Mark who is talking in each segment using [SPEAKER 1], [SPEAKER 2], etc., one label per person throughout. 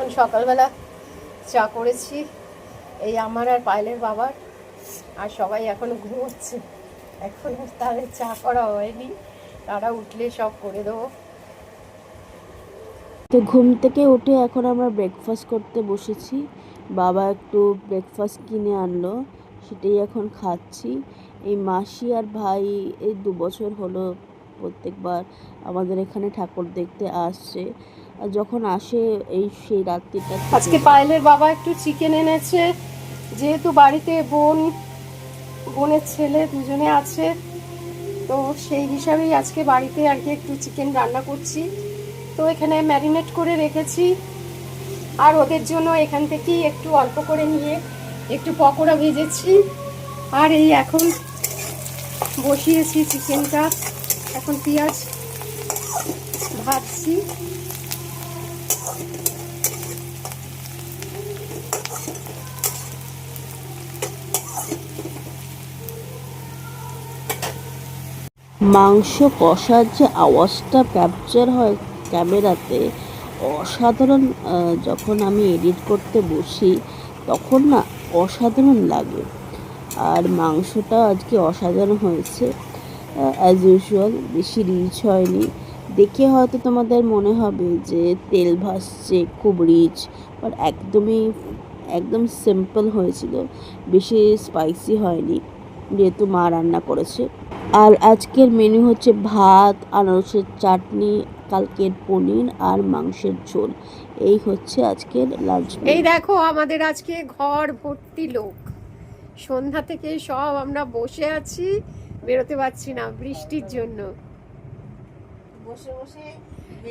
[SPEAKER 1] এখন সকালবেলা চা করেছি, এই আমার আর পায়েলের বাবার, আর সবাই এখনো ঘুমোচ্ছে, এখন তাদের চা করা হয়নি, তারা উঠলে সব করে দেবো।
[SPEAKER 2] তো ঘুম থেকে উঠে এখন আমরা ব্রেকফাস্ট করতে বসেছি। বাবা একটু ব্রেকফাস্ট কিনে আনলো, সেটাই এখন খাচ্ছি। এই মাসি আর ভাই এই 2 বছর হলো প্রত্যেকবার আমাদের এখানে ঠাকুর দেখতে আসছে, আর যখন আসে এই সেই রাত্রিটা।
[SPEAKER 1] আজকে পায়েলের বাবা একটু চিকেন এনেছে, যেহেতু বাড়িতে বোনের ছেলে দুজনে আছে, তো সেই হিসাবেই আজকে বাড়িতে আর কি একটু চিকেন রান্না করছি। তো এখানে ম্যারিনেট করে রেখেছি, আর ওদের জন্য এখান থেকেই একটু অল্প করে নিয়ে একটু পকোড়া ভেজেছি, আর এই এখন বসিয়েছি চিকেনটা, এখন পেঁয়াজ ভাজছি।
[SPEAKER 2] মাংস কষার যে আওয়াজটা ক্যাপচার হয় ক্যামেরাতে, অসাধারণ। যখন আমি এডিট করতে বসি তখন না অসাধারণ লাগে। আর মাংসটা আজকে অসাধারণ হয়েছে, অ্যাজ ইউজুয়াল। বেশি রিচ হয়নি, দেখে হয়তো তোমাদের মনে হবে যে তেল ভাসছে, খুব রিচ, বাট একদম সিম্পল হয়েছিল। বেশি স্পাইসি হয়নি, যেহেতু মা রান্না করেছে। আর আজকের মেনু হচ্ছে ভাত, আনারসের চাটনি, কালকের পনির আর মাংসের ঝোল। এই হচ্ছে আজকের লাঞ্চ।
[SPEAKER 1] এই দেখো আমাদের আজকে ঘর ভর্তি লোক, সন্ধ্যা থেকে সব আমরা বসে আছি, বেরোতে পারছি না বৃষ্টির জন্য।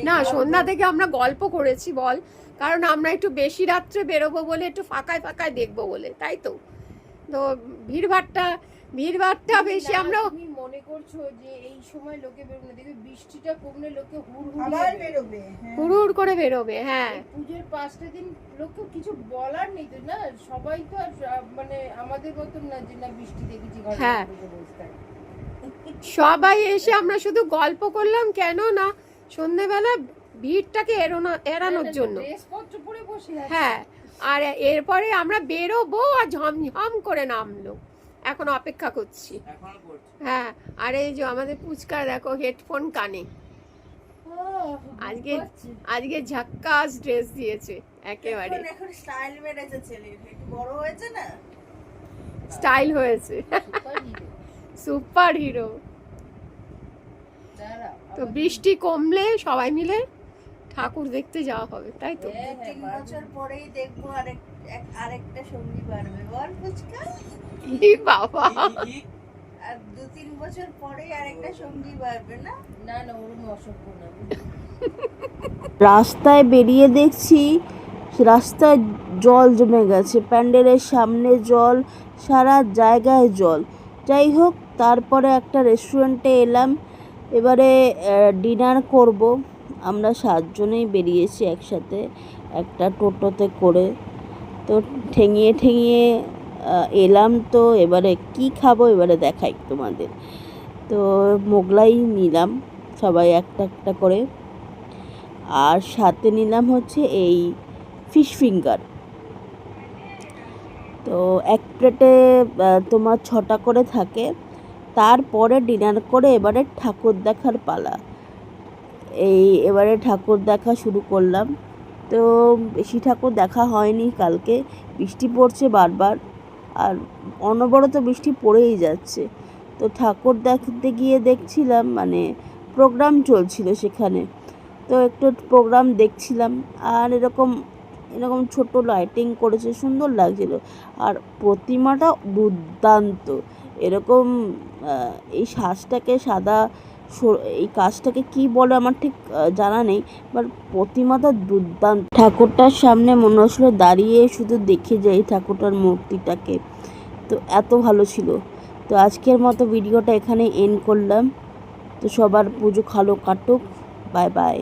[SPEAKER 1] না, সন্ধ্যা থেকে আমরা গল্প করেছি বল, কারণ আমরা একটু বেশি রাত্রে বেরোবো বলে, একটু ফাঁকায় ফাঁকায় দেখবো বলে, তাই তো। তো ভিড়ভাড়টা বেশি। আমরা
[SPEAKER 3] মনে করছো যে এই সময় লোকে বেরোবে, দেখবে বৃষ্টিটা কমলে লোকে
[SPEAKER 1] হুড় করে বেরোবে। হ্যাঁ,
[SPEAKER 3] পুজোর 5টা দিন লোকে কিছু বলার নেই তো না, সবাই তো আর মানে আমাদের মতন না যে না বৃষ্টি দেখেছি ঘরে
[SPEAKER 1] হ্যাঁ।
[SPEAKER 3] বসে থাকি।
[SPEAKER 1] সবাই এসে আমরা শুধু গল্প করলাম, কেন না সন্ধ্যেবেলা ভিড়টাকে এড়ানোর জন্য।
[SPEAKER 3] ড্রেসপত্র পরে বসে আছে।
[SPEAKER 1] হ্যাঁ, আর এরপরে আমরা বেরোবো, আর ঝমঝম করে নামলো, এখন অপেক্ষা করছি। হ্যাঁ, আর এই যে আমাদের পুচকা দেখো হেডফোন কানে, আজকে ঝাক্কাস ড্রেস দিয়েছে একেবারে,
[SPEAKER 3] এখন স্টাইল মেরেছে ছেলে, একটু বড় হয়েছে না,
[SPEAKER 1] স্টাইল হয়েছে, সুপার হিরো। তো বৃষ্টি কমলে সবাই মিলে ঠাকুর দেখতে যাওয়া হবে, তাই তো।
[SPEAKER 3] 3 বছর পরেই দেখবো আরেকটা সঙ্গী বাড়বে, বল ফুচকা।
[SPEAKER 1] ই বাবা,
[SPEAKER 3] আর 2-3 বছর পরেই আরেকটা সঙ্গী বাড়বে না। না না, ওরকম অসভ্য না।
[SPEAKER 2] রাস্তায় বেরিয়ে দেখছি রাস্তায় জল জমে গেছে, প্যান্ডেলের সামনে জল, সারা জায়গায় জল। যাই হোক, তারপরে একটা রেস্টুরেন্টে এলাম, এবারে ডিনার করব। আমরা 7 জনেই বেরিয়েছি একসাথে একটা টোটোতে করে। তো ঠেঙিয়ে এলাম। তো এবারে কি খাবো এবারে দেখাই তোমাদের। তো মোগলাই নিলাম সবাই একটা একটা করে, আর সাথে নিলাম হচ্ছে এই ফিশ ফিঙ্গার। তো এক প্লেটে তোমার 6টা করে থাকে। তারপরে ডিনার করে এবারে ঠাকুর দেখার পালা। এবারে ঠাকুর দেখা শুরু করলাম। তো বেশি ঠাকুর দেখা হয়নি, কালকে বৃষ্টি পড়ছে বারবার, আর অনবরত বৃষ্টি পড়েই যাচ্ছে। তো ঠাকুর দেখতে গিয়ে দেখছিলাম মানে প্রোগ্রাম চলছিল সেখানে, তো একটু প্রোগ্রাম দেখছিলাম। আর এরকম ছোট লাইটিং করেছে, সুন্দর লাগছিল। আর প্রতিমাটা দুর্দান্ত। এরকম এই সাজটাকে এই কাজটাকে কি বলে আমার ঠিক জানা নেই, বাট প্রতিমাটা দুর্দান্ত। ঠাকুরটার সামনে মনে হচ্ছিল দাঁড়িয়ে শুধু দেখে যাই ঠাকুরটার মূর্তিটাকে, তো এত ভালো ছিল। তো আজকের মতো ভিডিওটা এখানে এন্ড করলাম। তো সবার পুজো ভালো কাটুক, বাই বাই।